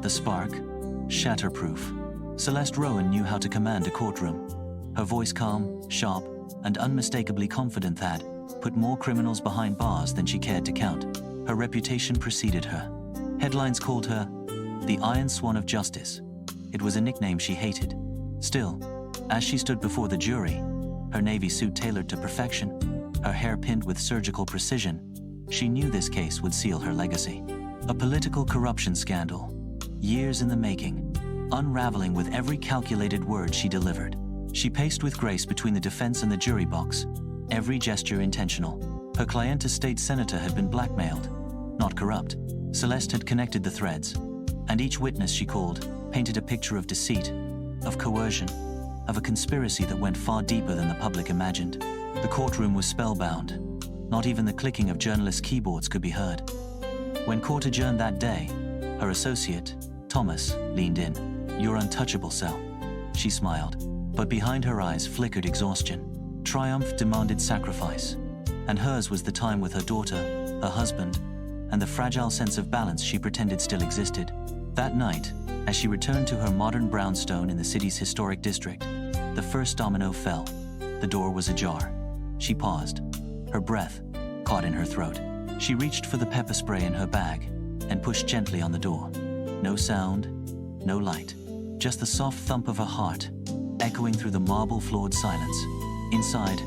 the spark, shatterproof. Celeste Rowan knew how to command a courtroom. Her voice calm, sharp, and unmistakably confident that put more criminals behind bars than she cared to count. Her reputation preceded her. Headlines called her the Iron Swan of Justice. It was a nickname she hated. Still, as she stood before the jury, her navy suit tailored to perfection, her hair pinned with surgical precision, she knew this case would seal her legacy. A political corruption scandal, years in the making, unraveling with every calculated word she delivered. She paced with grace between the defense and the jury box, every gesture intentional. Her client, a state senator, had been blackmailed, not corrupt. Celeste had connected the threads, and each witness she called painted a picture of deceit, of coercion, of a conspiracy that went far deeper than the public imagined. The courtroom was spellbound. Not even the clicking of journalists' keyboards could be heard. When court adjourned that day, her associate, Thomas, leaned in. "You're untouchable, Cel." She smiled, but behind her eyes flickered exhaustion. Triumph demanded sacrifice, and hers was the time with her daughter, her husband, and the fragile sense of balance she pretended still existed. That night, as she returned to her modern brownstone in the city's historic district, the first domino fell. The door was ajar. She paused, her breath caught in her throat. She reached for the pepper spray in her bag and pushed gently on the door. No sound, no light, just the soft thump of her heart, echoing through the marble-floored silence. Inside,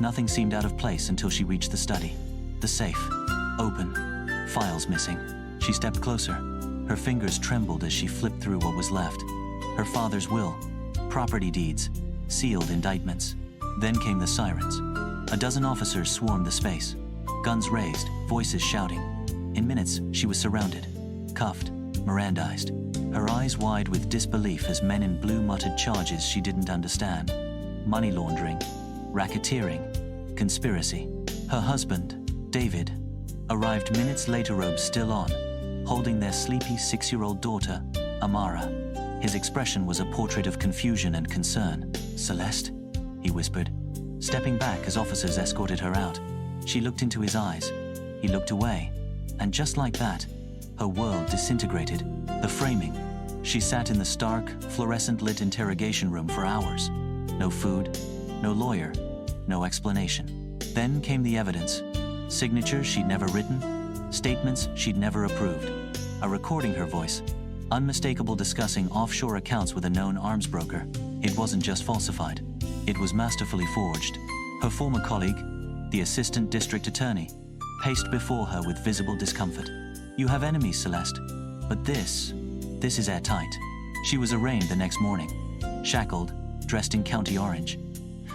nothing seemed out of place until she reached the study. The safe, open, files missing. She stepped closer. Her fingers trembled as she flipped through what was left. Her father's will, property deeds, sealed indictments. Then came the sirens. A dozen officers swarmed the space, guns raised, voices shouting. In minutes, she was surrounded, cuffed, Mirandized, her eyes wide with disbelief as men in blue muttered charges she didn't understand. Money laundering, racketeering, conspiracy. Her husband, David, arrived minutes later, robes still on, holding their sleepy 6-year-old daughter, Amara. His expression was a portrait of confusion and concern. "Celeste," he whispered, stepping back as officers escorted her out. She looked into his eyes. He looked away, and just like that, her world disintegrated. The framing. She sat in the stark, fluorescent-lit interrogation room for hours. No food, no lawyer, no explanation. Then came the evidence. Signatures she'd never written, statements she'd never approved. A recording her voice, unmistakable, discussing offshore accounts with a known arms broker. It wasn't just falsified. It was masterfully forged. Her former colleague, the assistant district attorney, paced before her with visible discomfort. "You have enemies, Celeste, but this is airtight." She was arraigned the next morning, shackled, dressed in county orange.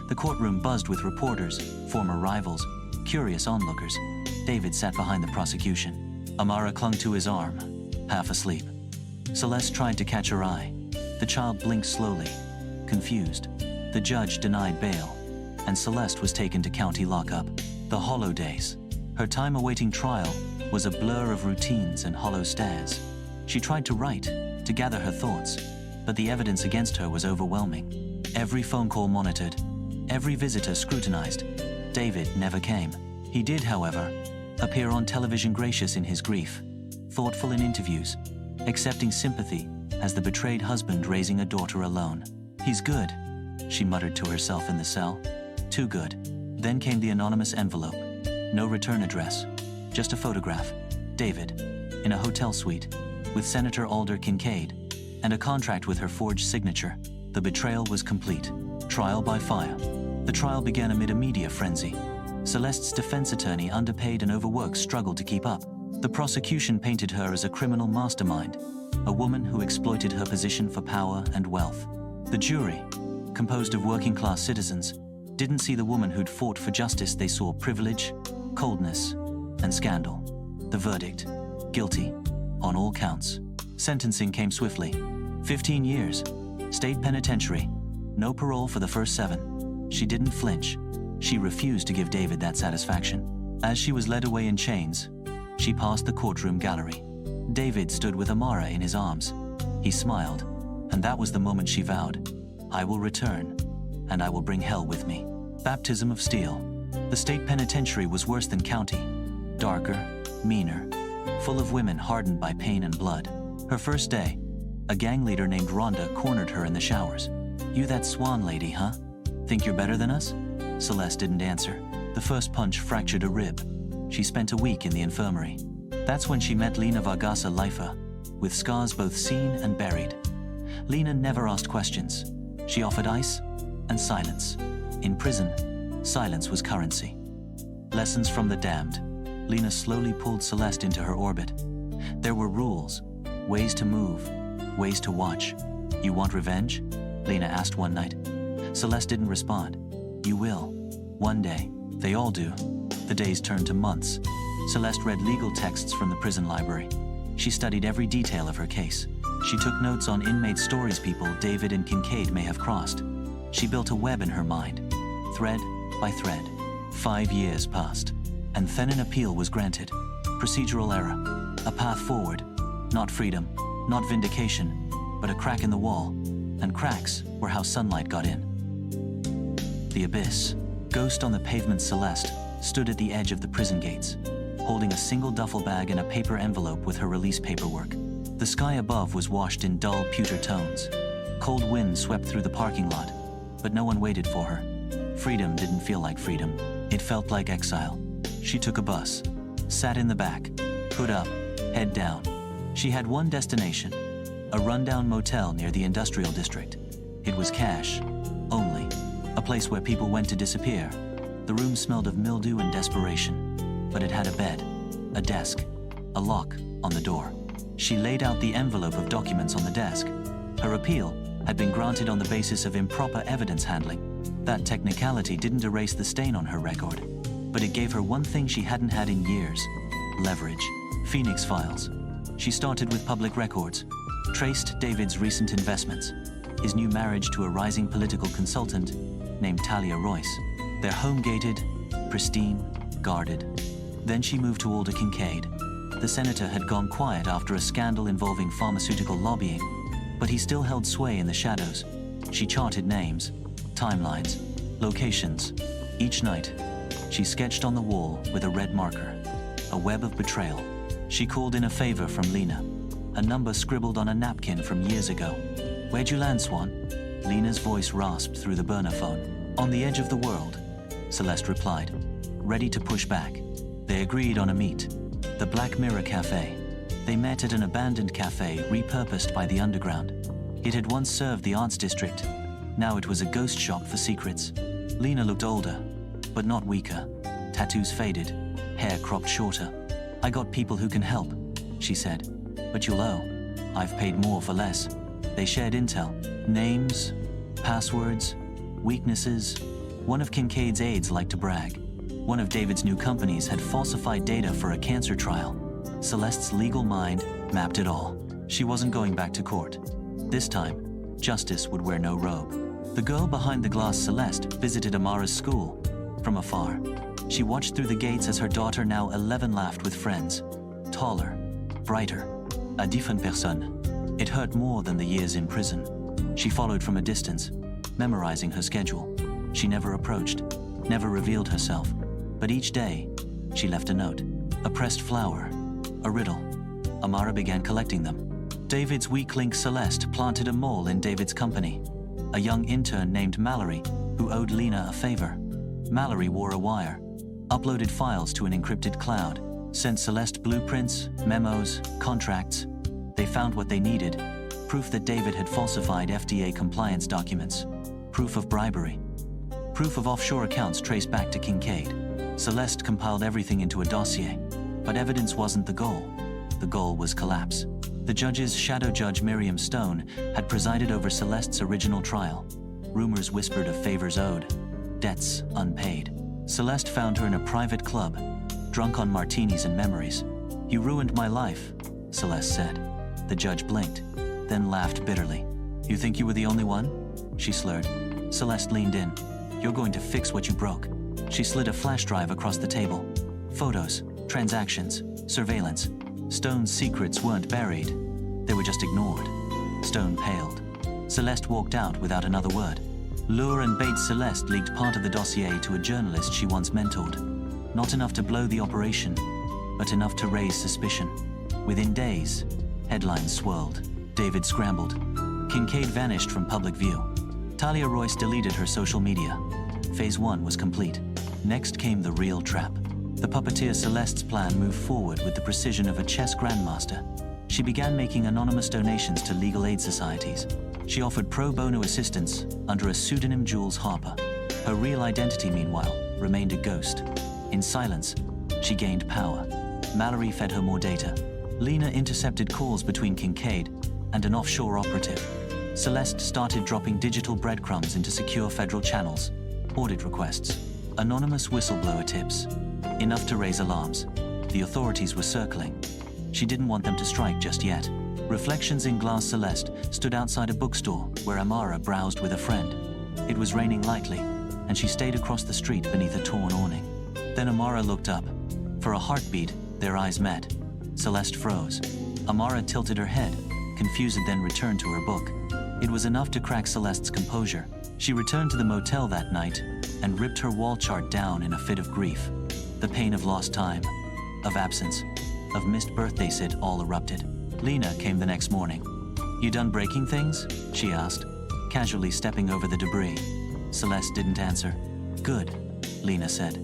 The courtroom buzzed with reporters, former rivals, curious onlookers. David sat behind the prosecution. Amara clung to his arm, half asleep. Celeste tried to catch her eye. The child blinked slowly, confused. The judge denied bail, and Celeste was taken to county lockup. The hollow days. Her time awaiting trial was a blur of routines and hollow stares. She tried to write, to gather her thoughts, but the evidence against her was overwhelming. Every phone call monitored, every visitor scrutinized. David never came. He did, however, appear on television, gracious in his grief, thoughtful in interviews, accepting sympathy as the betrayed husband raising a daughter alone. "He's good," she muttered to herself in the cell. "Too good." Then came the anonymous envelope. No return address, just a photograph. David, in a hotel suite, with Senator Alder Kincaid, and a contract with her forged signature. The betrayal was complete. Trial by fire. The trial began amid a media frenzy. Celeste's defense attorney, underpaid and overworked, struggled to keep up. The prosecution painted her as a criminal mastermind, a woman who exploited her position for power and wealth. The jury, composed of working-class citizens, didn't see the woman who'd fought for justice. They saw privilege, coldness, and scandal. The verdict: guilty, on all counts. Sentencing came swiftly. 15 years, state penitentiary, no parole for the first 7. She didn't flinch. She refused to give David that satisfaction. As she was led away in chains, she passed the courtroom gallery. David stood with Amara in his arms. He smiled, and that was the moment she vowed, "I will return, and I will bring hell with me." Baptism of steel. The state penitentiary was worse than county. Darker, meaner, full of women hardened by pain and blood. Her first day, A gang leader named Rhonda cornered her in the showers. "You that Swan lady, huh? Think you're better than us?" Celeste didn't answer. The first punch fractured a rib. She spent a week in the infirmary. That's when she met Lena Vargasa Leifer, with scars both seen and buried. Lena never asked questions. She offered ice and silence. In prison, silence was currency. Lessons from the damned. Lena slowly pulled Celeste into her orbit. There were rules, ways to move, ways to watch. "You want revenge?" Lena asked one night. Celeste didn't respond. "You will. One day. They all do." The days turned to months. Celeste read legal texts from the prison library. She studied every detail of her case. She took notes on inmate stories people David and Kincaid may have crossed. She built a web in her mind, thread by thread. 5 years passed, and then an appeal was granted. Procedural error, a path forward. Not freedom, not vindication, but a crack in the wall. And cracks were how sunlight got in. The abyss. Ghost on the pavement, Celeste stood at the edge of the prison gates, holding a single duffel bag and a paper envelope with her release paperwork. The sky above was washed in dull pewter tones. Cold wind swept through the parking lot, but no one waited for her. Freedom didn't feel like freedom. It felt like exile. She took a bus, sat in the back, hood up, head down. She had one destination, a rundown motel near the industrial district. It was cash, only, a place where people went to disappear. The room smelled of mildew and desperation, but it had a bed, a desk, a lock on the door. She laid out the envelope of documents on the desk. Her appeal had been granted on the basis of improper evidence handling. That technicality didn't erase the stain on her record, but it gave her one thing she hadn't had in years: leverage. Phoenix Files. She started with public records, traced David's recent investments, his new marriage to a rising political consultant named Talia Royce. Their home gated, pristine, guarded. Then she moved to Alder Kincaid. The senator had gone quiet after a scandal involving pharmaceutical lobbying, but he still held sway in the shadows. She charted names, timelines, locations. Each night, she sketched on the wall with a red marker, a web of betrayal. She called in a favor from Lena, a number scribbled on a napkin from years ago. "Where'd you land, Swan?" Lena's voice rasped through the burner phone. "On the edge of the world," Celeste replied, ready to push back. They agreed on a meet, the Black Mirror Cafe. They met at an abandoned cafe repurposed by the underground. It had once served the arts district. Now it was a ghost shop for secrets. Lena looked older, but not weaker. Tattoos faded, hair cropped shorter. "I got people who can help," she said, "but you'll owe. I've paid more for less." They shared intel, names, passwords, weaknesses. One of Kincaid's aides liked to brag. One of David's new companies had falsified data for a cancer trial. Celeste's legal mind mapped it all. She wasn't going back to court. This time, justice would wear no robe. The girl behind the glass, Celeste, visited Amara's school from afar. She watched through the gates as her daughter, now 11, laughed with friends. Taller, brighter, a different personne. It hurt more than the years in prison. She followed from a distance, memorizing her schedule. She never approached, never revealed herself. But each day, she left a note, a pressed flower, a riddle. Amara began collecting them. David's weak link, Celeste, planted a mole in David's company. A young intern named Mallory, who owed Lena a favor. Mallory wore a wire, uploaded files to an encrypted cloud, sent Celeste blueprints, memos, contracts. They found what they needed: proof that David had falsified FDA compliance documents, proof of bribery, proof of offshore accounts traced back to Kincaid. Celeste compiled everything into a dossier, but evidence wasn't the goal. The goal was collapse. The judge's shadow judge, Miriam Stone, had presided over Celeste's original trial. Rumors whispered of favors owed, debts unpaid. Celeste found her in a private club, drunk on martinis and memories. "You ruined my life," Celeste said. The judge blinked, then laughed bitterly. "You think you were the only one?" she slurred. Celeste leaned in. "You're going to fix what you broke." She slid a flash drive across the table. Photos, transactions, surveillance. Stone's secrets weren't buried. They were just ignored. Stone paled. Celeste walked out without another word. Lure and bait. Celeste leaked part of the dossier to a journalist she once mentored. Not enough to blow the operation, but enough to raise suspicion. Within days, headlines swirled. David scrambled. Kincaid vanished from public view. Talia Royce deleted her social media. Phase 1 was complete. Next came the real trap. The puppeteer Celeste's plan moved forward with the precision of a chess grandmaster. She began making anonymous donations to legal aid societies. She offered pro bono assistance under a pseudonym Jules Harper. Her real identity, meanwhile, remained a ghost. In silence, she gained power. Mallory fed her more data. Lena intercepted calls between Kincaid and an offshore operative. Celeste started dropping digital breadcrumbs into secure federal channels. Audit requests. Anonymous whistleblower tips. Enough to raise alarms. The authorities were circling. She didn't want them to strike just yet. Reflections in glass Celeste stood outside a bookstore where Amara browsed with a friend. It was raining lightly, and she stayed across the street beneath a torn awning. Then Amara looked up. For a heartbeat, their eyes met. Celeste froze. Amara tilted her head, confused, then returned to her book. It was enough to crack Celeste's composure. She returned to the motel that night and ripped her wall chart down in a fit of grief. The pain of lost time, of absence, of missed birthday sit all erupted. Lena came the next morning. "You done breaking things?" she asked, casually stepping over the debris. Celeste didn't answer. "Good," Lena said.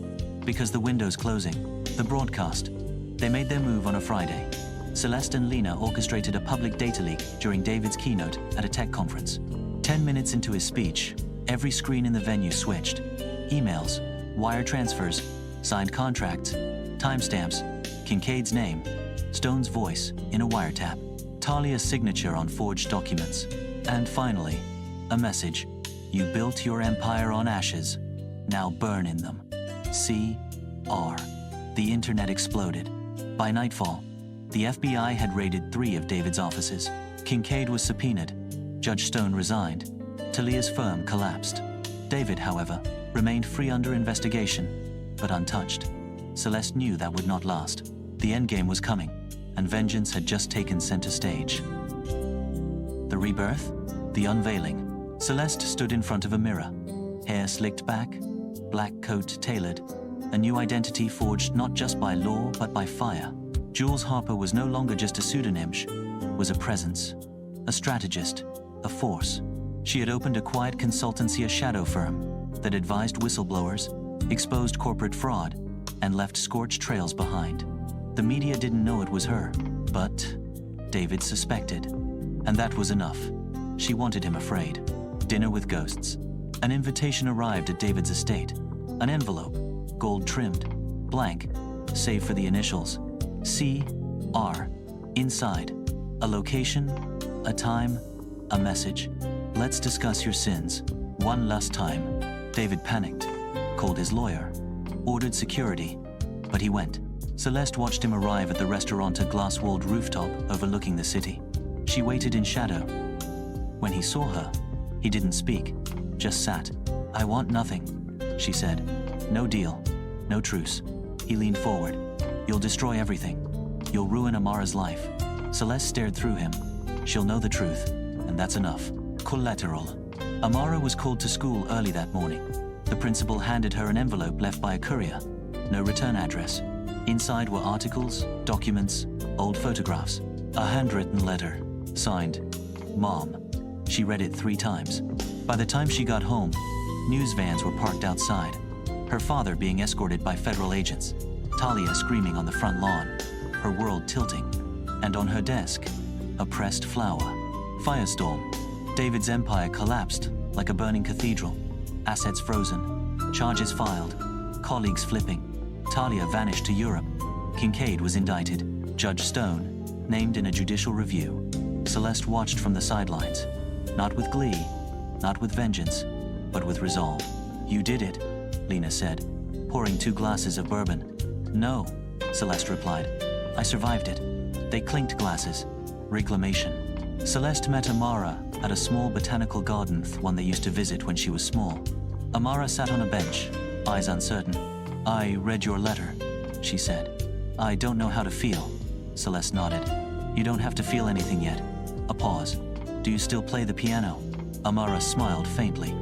"Because the window's closing. The broadcast." They made their move on a Friday. Celeste and Lena orchestrated a public data leak during David's keynote at a tech conference. 10 minutes into his speech, every screen in the venue switched. Emails, wire transfers, signed contracts, timestamps, Kincaid's name, Stone's voice in a wiretap, Talia's signature on forged documents, and finally, a message. "You built your empire on ashes. Now burn in them. C.R." The internet exploded. By nightfall, the FBI had raided 3 of David's offices. Kincaid was subpoenaed. Judge Stone resigned. Talia's firm collapsed. David, however, remained free under investigation, but untouched. Celeste knew that would not last. The endgame was coming, and vengeance had just taken center stage. The rebirth? The unveiling. Celeste stood in front of a mirror. Hair slicked back, black coat tailored. A new identity forged not just by law, but by fire. Jules Harper was no longer just a pseudonym, was a presence, a strategist, a force. She had opened a quiet consultancy, a shadow firm, that advised whistleblowers, exposed corporate fraud, and left scorched trails behind. The media didn't know it was her, but David suspected. And that was enough. She wanted him afraid. Dinner with ghosts. An invitation arrived at David's estate. An envelope, gold-trimmed, blank, save for the initials. C.R. Inside, a location, a time, a message. "Let's discuss your sins. One last time." David panicked, called his lawyer, ordered security, but he went. Celeste watched him arrive at the restaurant, a glass-walled rooftop overlooking the city. She waited in shadow. When he saw her, he didn't speak, just sat. "I want nothing," she said. "No deal, no truce." He leaned forward. "You'll destroy everything. You'll ruin Amara's life." Celeste stared through him. "She'll know the truth, and that's enough." Collateral. Amara was called to school early that morning. The principal handed her an envelope left by a courier. No return address. Inside were articles, documents, old photographs. A handwritten letter, signed, "Mom." She read it 3 times. By the time she got home, news vans were parked outside. Her father being escorted by federal agents. Talia screaming on the front lawn, her world tilting. And on her desk, a pressed flower. Firestorm. David's empire collapsed like a burning cathedral. Assets frozen. Charges filed. Colleagues flipping. Talia vanished to Europe. Kincaid was indicted. Judge Stone named in a judicial review. Celeste watched from the sidelines. Not with glee, not with vengeance, but with resolve. "You did it," Lena said, pouring 2 glasses of bourbon. "No," Celeste replied. "I survived it." They clinked glasses. Reclamation. Celeste met Amara at a small botanical garden, one they used to visit when she was small. Amara sat on a bench, eyes uncertain. "I read your letter," she said. "I don't know how to feel." Celeste nodded. "You don't have to feel anything yet." A pause. "Do you still play the piano?" Amara smiled faintly.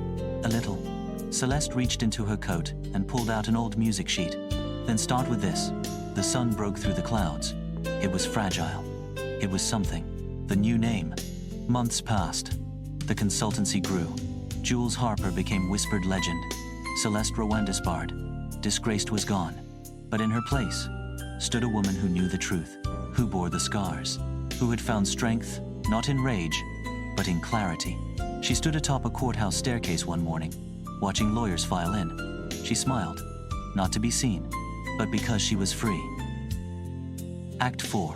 "A little." Celeste reached into her coat and pulled out an old music sheet. "Then start with this." The sun broke through the clouds. It was fragile. It was something. The new name, Months passed. The consultancy grew. Jules Harper became whispered legend. Celeste Rowan disbarred. Disgraced was gone. But in her place stood a woman who knew the truth, who bore the scars, who had found strength, not in rage, but in clarity. She stood atop a courthouse staircase one morning, watching lawyers file in. She smiled, not to be seen, but because she was free. Act 4.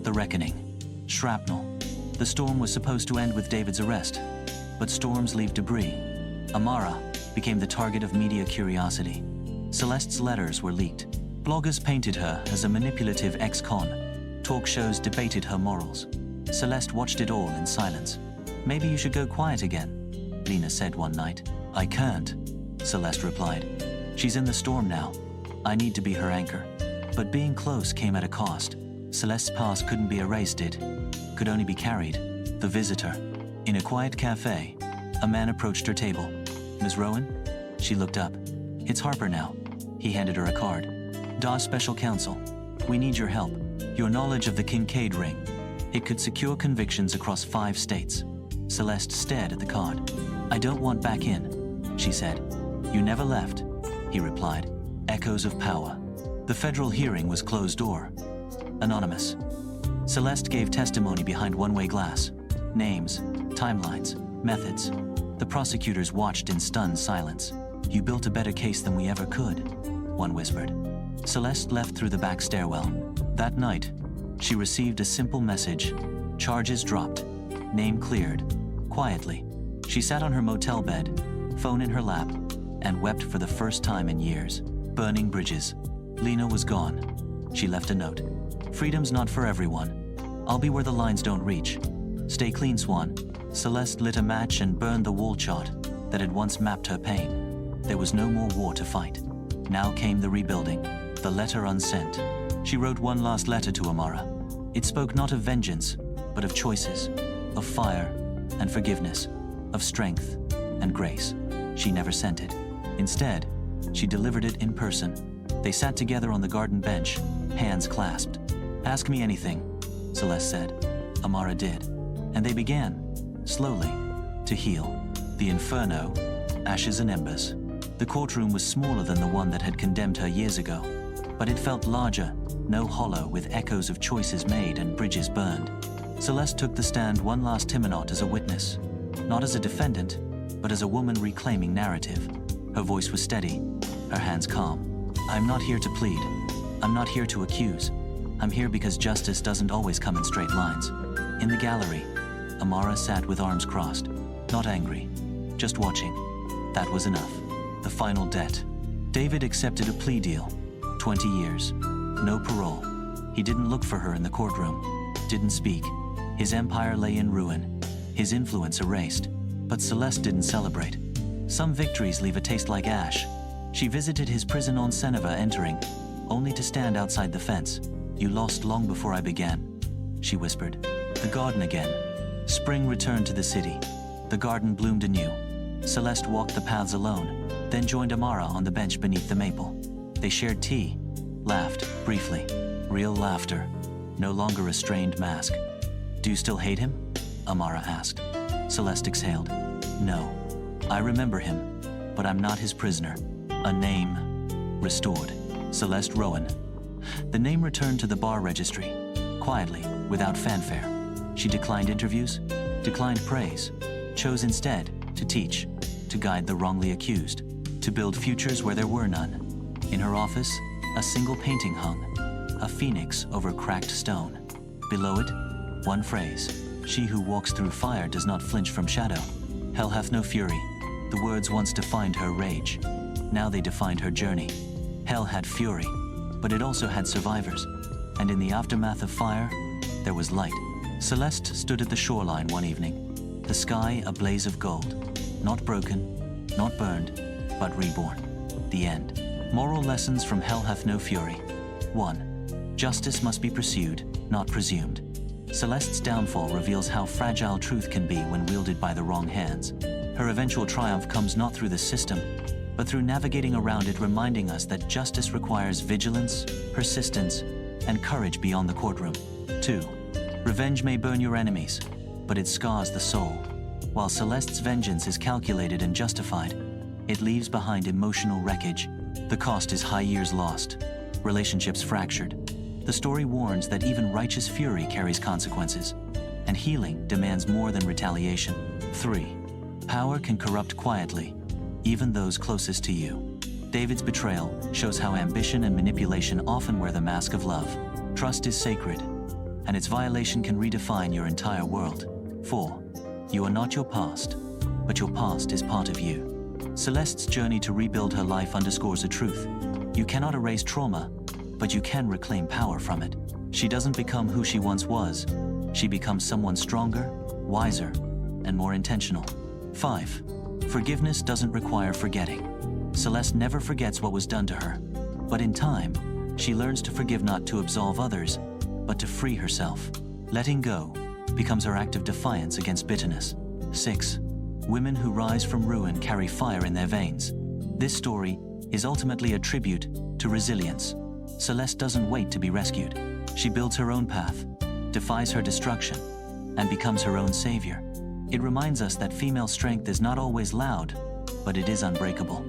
The Reckoning. Shrapnel. The storm was supposed to end with David's arrest, but storms leave debris. Amara became the target of media curiosity. Celeste's letters were leaked. Bloggers painted her as a manipulative ex-con. Talk shows debated her morals. Celeste watched it all in silence. "Maybe you should go quiet again," Lena said one night. "I can't," Celeste replied. "She's in the storm now. I need to be her anchor." But being close came at a cost. Celeste's past couldn't be erased, it could only be carried. The visitor. In a quiet cafe, a man approached her table. "Ms. Rowan?" She looked up. "It's Harper now." He handed her a card. "DA's special counsel. We need your help. Your knowledge of the Kincaid ring. It could secure convictions across 5 states. Celeste stared at the card. "I don't want back in," she said. "You never left," he replied. Echoes of power. The federal hearing was closed door. Anonymous. Celeste gave testimony behind one-way glass. Names, timelines, methods. The prosecutors watched in stunned silence. "You built a better case than we ever could," one whispered. Celeste left through the back stairwell. That night, she received a simple message. Charges dropped. Name cleared. Quietly, she sat on her motel bed, phone in her lap, and wept for the first time in years. Burning bridges. Lena was gone. She left a note. "Freedom's not for everyone. I'll be where the lines don't reach. Stay clean, Swan." Celeste lit a match and burned the wall chart that had once mapped her pain. There was no more war to fight. Now came the rebuilding. The letter unsent. She wrote one last letter to Amara. It spoke not of vengeance, but of choices, of fire and forgiveness, of strength and grace. She never sent it. Instead, she delivered it in person. They sat together on the garden bench, hands clasped. "Ask me anything," Celeste said. Amara did. And they began, slowly, to heal. The inferno, ashes and embers. The courtroom was smaller than the one that had condemned her years ago, but it felt larger, no hollow, with echoes of choices made and bridges burned. Celeste took the stand one last Timonot as a witness, not as a defendant, but as a woman reclaiming narrative. Her voice was steady, her hands calm. "I'm not here to plead. I'm not here to accuse. I'm here because justice doesn't always come in straight lines." In the gallery, Amara sat with arms crossed, not angry, just watching. That was enough. The final debt. David accepted a plea deal. 20 years. No parole. He didn't look for her in the courtroom. Didn't speak. His empire lay in ruin. His influence erased. But Celeste didn't celebrate. Some victories leave a taste like ash. She visited his prison on Seneva, entering, only to stand outside the fence. "You lost long before I began," she whispered. The garden again. Spring returned to the city. The garden bloomed anew. Celeste walked the paths alone, then joined Amara on the bench beneath the maple. They shared tea, laughed, briefly. Real laughter, no longer a strained mask. "Do you still hate him?" Amara asked. Celeste exhaled. "No. I remember him, but I'm not his prisoner." A name restored. Celeste Rowan. The name returned to the bar registry, quietly, without fanfare. She declined interviews, declined praise, chose instead to teach, to guide the wrongly accused, to build futures where there were none. In her office, a single painting hung, a phoenix over cracked stone. Below it, one phrase: "She who walks through fire does not flinch from shadow. Hell hath no fury." The words once defined her rage. Now they defined her journey. Hell had fury, but it also had survivors. And in the aftermath of fire, there was light. Celeste stood at the shoreline one evening, the sky a blaze of gold. Not broken, not burned, but reborn. The end. Moral lessons from Hell Hath No Fury. 1. Justice must be pursued, not presumed. Celeste's downfall reveals how fragile truth can be when wielded by the wrong hands. Her eventual triumph comes not through the system, but through navigating around it, reminding us that justice requires vigilance, persistence, and courage beyond the courtroom. 2. Revenge may burn your enemies, but it scars the soul. While Celeste's vengeance is calculated and justified, it leaves behind emotional wreckage. The cost is high years lost, relationships fractured. The story warns that even righteous fury carries consequences, and healing demands more than retaliation. 3. Power can corrupt quietly, even those closest to you. David's betrayal shows how ambition and manipulation often wear the mask of love. Trust is sacred, and its violation can redefine your entire world. 4. You are not your past, but your past is part of you. Celeste's journey to rebuild her life underscores a truth. You cannot erase trauma, but you can reclaim power from it. She doesn't become who she once was. She becomes someone stronger, wiser, and more intentional. 5. Forgiveness doesn't require forgetting. Celeste never forgets what was done to her, but in time, she learns to forgive not to absolve others, but to free herself. Letting go becomes her act of defiance against bitterness. 6. Women who rise from ruin carry fire in their veins. This story is ultimately a tribute to resilience. Celeste doesn't wait to be rescued. She builds her own path, defies her destruction, and becomes her own savior. It reminds us that female strength is not always loud, but it is unbreakable.